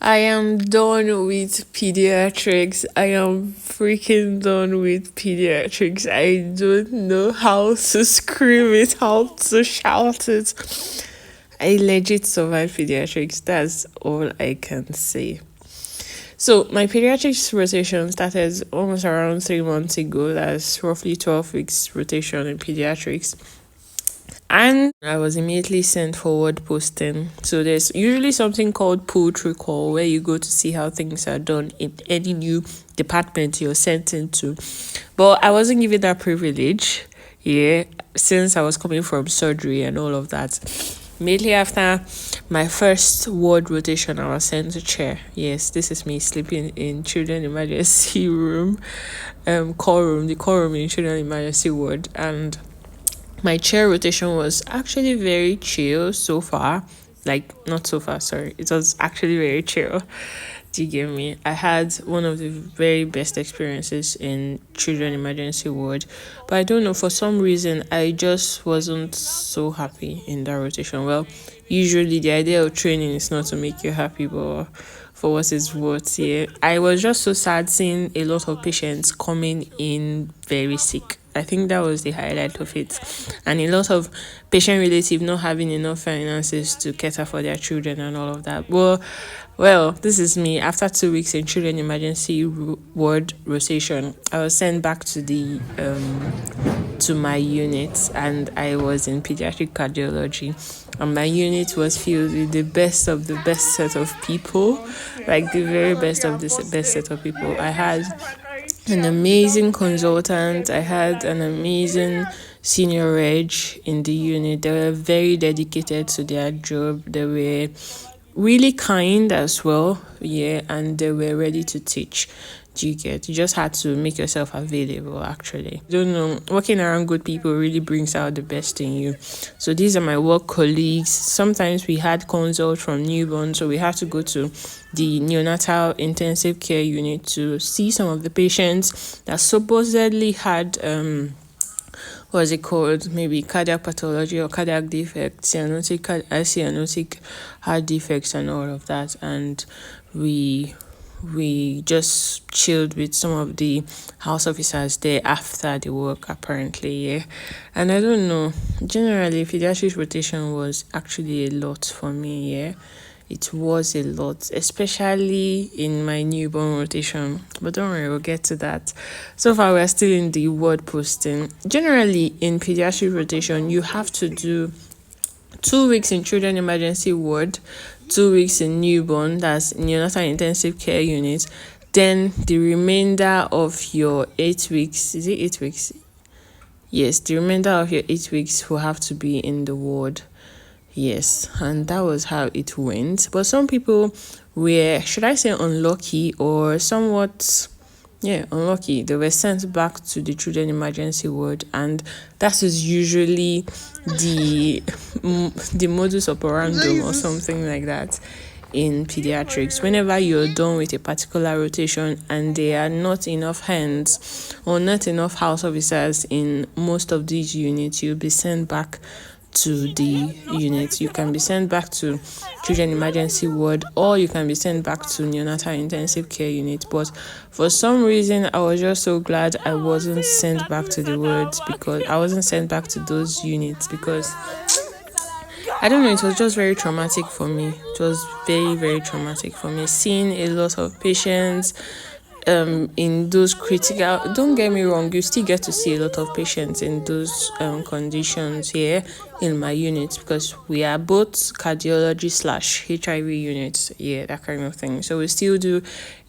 I am done with pediatrics. I am freaking done with pediatrics. I don't know how to scream it, how to shout it. I legit survived pediatrics. That's all I can say. So my pediatrics rotation started almost around 3 months ago. That's roughly 12 weeks rotation in pediatrics. And I was immediately sent forward posting. So there's usually something called put recall where you go to see how things are done in any new department you're sent into. But I wasn't given that privilege, since I was coming from surgery and all of that. Immediately after my first ward rotation, I was sent to chair. Yes, this is me sleeping in children emergency room, the call room in children emergency ward. And my chair rotation was actually very chill so far. Like, not so far, sorry. It was actually very chill. Do you get me? I had one of the very best experiences in children emergency ward. But I don't know, for some reason, I just wasn't so happy in that rotation. Well, usually the idea of training is not to make you happy, but for what it's worth, I was just so sad seeing a lot of patients coming in very sick. I think that was the highlight of it. And a lot of patient relatives not having enough finances to cater for their children and all of that. Well, this is me. After 2 weeks in children emergency ward rotation, I was sent back to the to my unit, and I was in pediatric cardiology. And my unit was filled with the best of the best set of people, like the very best of this best set of people. I had an amazing consultant. I had an amazing senior reg in the unit. They were very dedicated to their job. They were really kind as well, and they were ready to teach. You just had to make yourself available. Actually, I don't know, working around good people really brings out the best in you. So these are my work colleagues. Sometimes we had consult from newborn, so we had to go to the neonatal intensive care unit to see some of the patients that supposedly had what's it called, maybe cardiac pathology or cardiac defects, cyanotic heart defects and all of that. And we just chilled with some of the house officers there after the work, apparently. And I don't know, generally pediatrics rotation was actually a lot for me. It was a lot, especially in my newborn rotation. But don't worry, we'll get to that. So far, we're still in the ward posting. Generally, in pediatric rotation, you have to do 2 weeks in children emergency ward, 2 weeks in newborn, that's neonatal intensive care unit. Then the remainder of your 8 weeks, is it 8 weeks? Yes, the remainder of your 8 weeks will have to be in the ward. Yes, and that was how it went. But some people were, should I say, unlucky or somewhat, unlucky. They were sent back to the children emergency ward, and that is usually the modus operandi or something like that in pediatrics. Whenever you're done with a particular rotation and there are not enough hands or not enough house officers in most of these units, you'll be sent back to the unit. You can be sent back to children emergency ward, or you can be sent back to neonatal intensive care unit. But for some reason, I was just so glad I wasn't sent back to the wards, because I wasn't sent back to those units, because I don't know, it was just very traumatic for me. It was very, very traumatic for me, seeing a lot of patients in those critical, don't get me wrong, you still get to see a lot of patients in those conditions here in my unit, because we are both cardiology / HIV units, that kind of thing. So we still do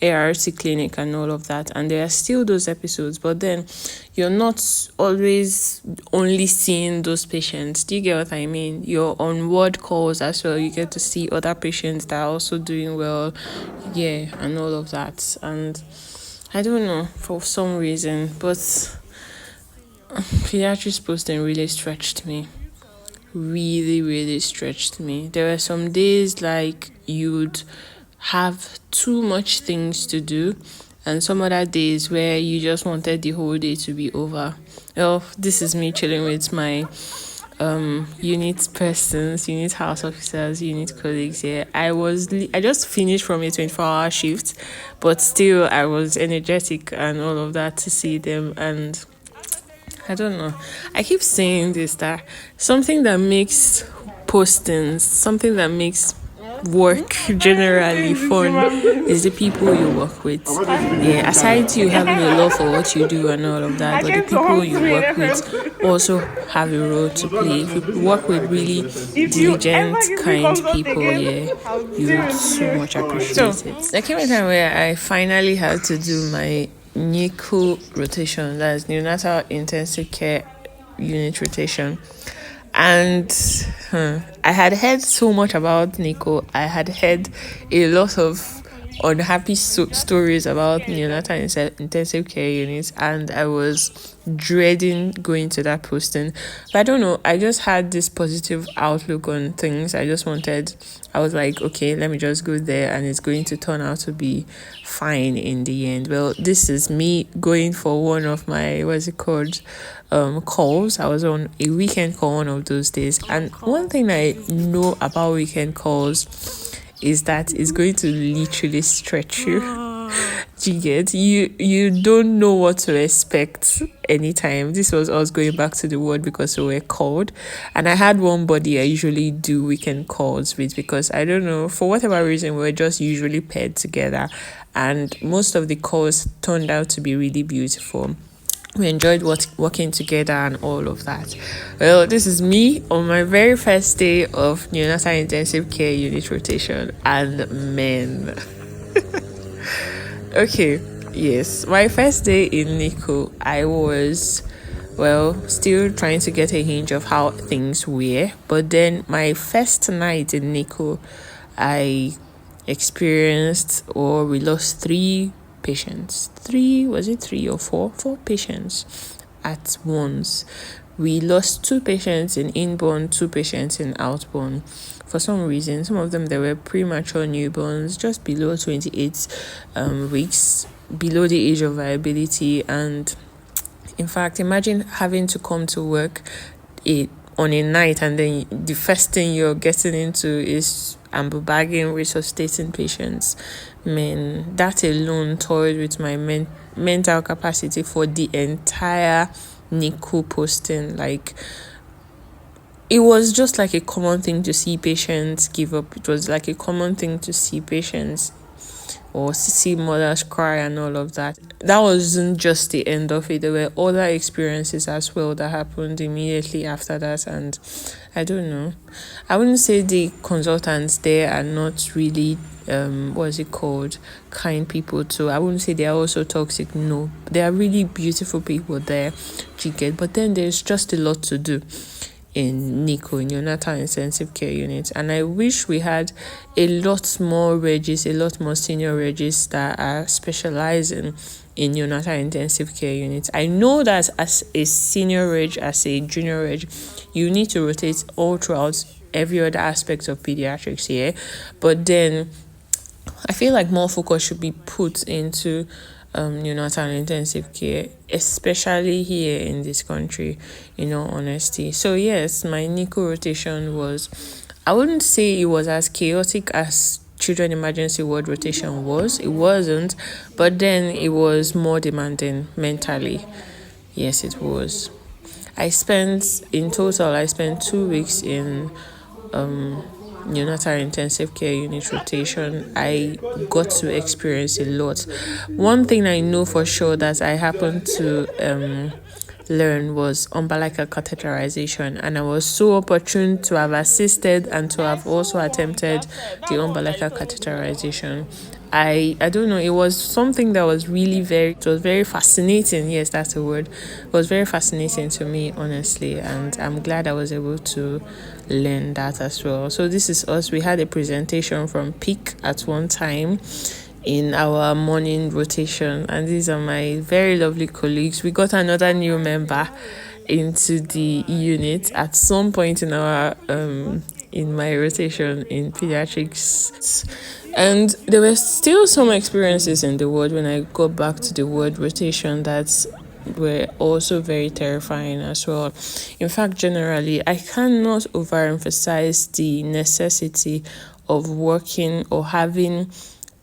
ART clinic and all of that, and there are still those episodes, but then you're not always only seeing those patients. Do you get what I mean? You're on ward calls as well. You get to see other patients that are also doing well, and all of that. And I don't know, for some reason, but pediatrics posting really stretched me. Really, really stretched me. There were some days like you'd have too much things to do, and some other days where you just wanted the whole day to be over. Well, this is me chilling with my unit persons, unit house officers, unit colleagues here. I just finished from a 24-hour shift, but still I was energetic and all of that to see them. And I don't know, I keep saying this, that something that makes postings, something that makes work generally fun is the people you work with. Yeah, aside you having a love for what you do and all of that, but the people you work with also have a role to play. If you work with really diligent, kind people, yeah, you would so much appreciate it. There came a time where I finally had to do my NICU rotation, that's neonatal intensive care unit rotation. And I had heard so much about Nico. I had heard a lot of unhappy stories about neonatal intensive care units, and I was dreading going to that posting. But I don't know, I just had this positive outlook on things. I was like, okay, let me just go there and it's going to turn out to be fine in the end. Well, this is me going for one of my, calls. I was on a weekend call one of those days, and one thing I know about weekend calls is that it's going to literally stretch you. Do you get? You don't know what to expect anytime. This was us going back to the ward because we were called, and I had one buddy I usually do weekend calls with, because I don't know, for whatever reason we were just usually paired together, and most of the calls turned out to be really beautiful. We enjoyed working together and all of that. Well, this is me on my very first day of neonatal intensive care unit rotation, and men. Okay, yes, my first day in NICU, I was, still trying to get a hinge of how things were. But then my first night in NICU, I experienced, or we lost three patients. Was it three or four? Four patients at once. We lost two patients in inborn, two patients in outborn. For some reason, some of them, they were premature newborns, just below 28 weeks, below the age of viability. And in fact, imagine having to come to work on a night, and then the first thing you're getting into is amber bagging, resuscitating patients. Man, that alone toyed with my mental capacity for the entire NICU posting. Like, it was just like a common thing to see patients give up. It was like a common thing to see patients or see mothers cry and all of that. That wasn't just the end of it. There were other experiences as well that happened immediately after that. And I don't know, I wouldn't say the consultants there are not really kind people too. I wouldn't say they are also toxic. No, they are really beautiful people there, but then there's just a lot to do in NICU, neonatal intensive care units, and I wish we had a lot more regis, a lot more senior regis that are specializing in neonatal intensive care units. I know that as a senior reg, as a junior reg, you need to rotate all throughout every other aspect of pediatrics here, but then I feel like more focus should be put into neonatal intensive care, especially here in this country, in all honesty. So yes, my NICU rotation was, I wouldn't say it was as chaotic as children emergency ward rotation was. It wasn't, but then it was more demanding mentally. Yes, it was. In total, I spent 2 weeks in neonatal intensive care unit rotation. I got to experience a lot. One thing I know for sure that I happened to learn was umbilical catheterization, and I was so opportune to have assisted and to have also attempted the umbilical catheterization. I don't know, it was something that was it was very fascinating. Yes, that's the word. It was very fascinating to me, honestly, and I'm glad I was able to learn that as well. So this is us. We had a presentation from PIC at one time in our morning rotation, and these are my very lovely colleagues. We got another new member into the unit at some point in our in my rotation in pediatrics, and there were still some experiences in the ward when I got back to the ward rotation that were also very terrifying as well. In fact, generally, I cannot overemphasize the necessity of working or having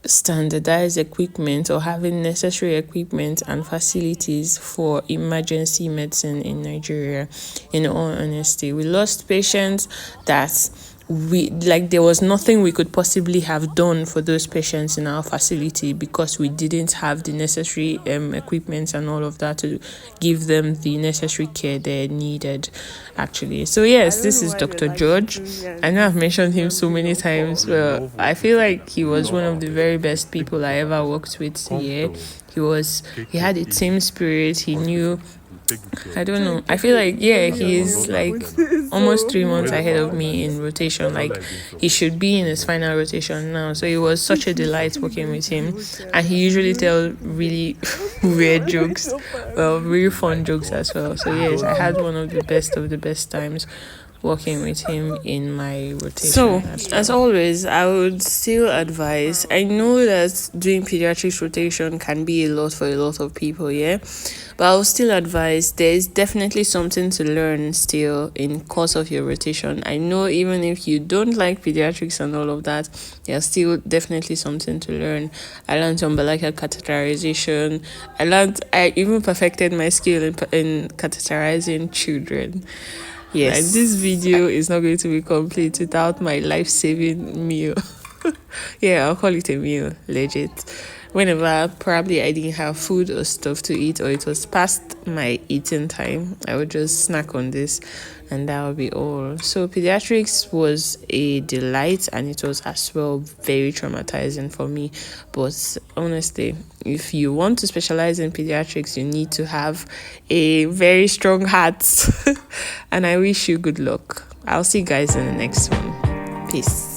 standardized equipment or having necessary equipment and facilities for emergency medicine in Nigeria. In all honesty, we lost patients that there was nothing we could possibly have done for those patients in our facility because we didn't have the necessary equipment and all of that to give them the necessary care they needed, actually. So yes, this is Dr. George. I know I've mentioned him so many times, but I feel like he was one of the very best people I ever worked with here. He had a team spirit. He knew, I don't know. I feel like, yeah, he's like almost 3 months ahead of me in rotation. Like, he should be in his final rotation now. So it was such a delight working with him. And he usually tells really weird jokes, well, really fun jokes as well. So yes, I had one of the best times working with him in my rotation. So, as always, I would still advise, I know that doing pediatrics rotation can be a lot for a lot of people, yeah? But I would still advise there's definitely something to learn still in course of your rotation. I know even if you don't like pediatrics and all of that, there's still definitely something to learn. I learned umbilical catheterization. I even perfected my skill in catheterizing children. Yes, like, this video is not going to be complete without my life-saving meal. Yeah, I'll call it a meal, legit. Whenever probably I didn't have food or stuff to eat, or it was past my eating time, I would just snack on this, and that would be all. So pediatrics was a delight, and it was as well very traumatizing for me. But honestly, if you want to specialize in pediatrics, you need to have a very strong heart. And I wish you good luck. I'll see you guys in the next one. Peace.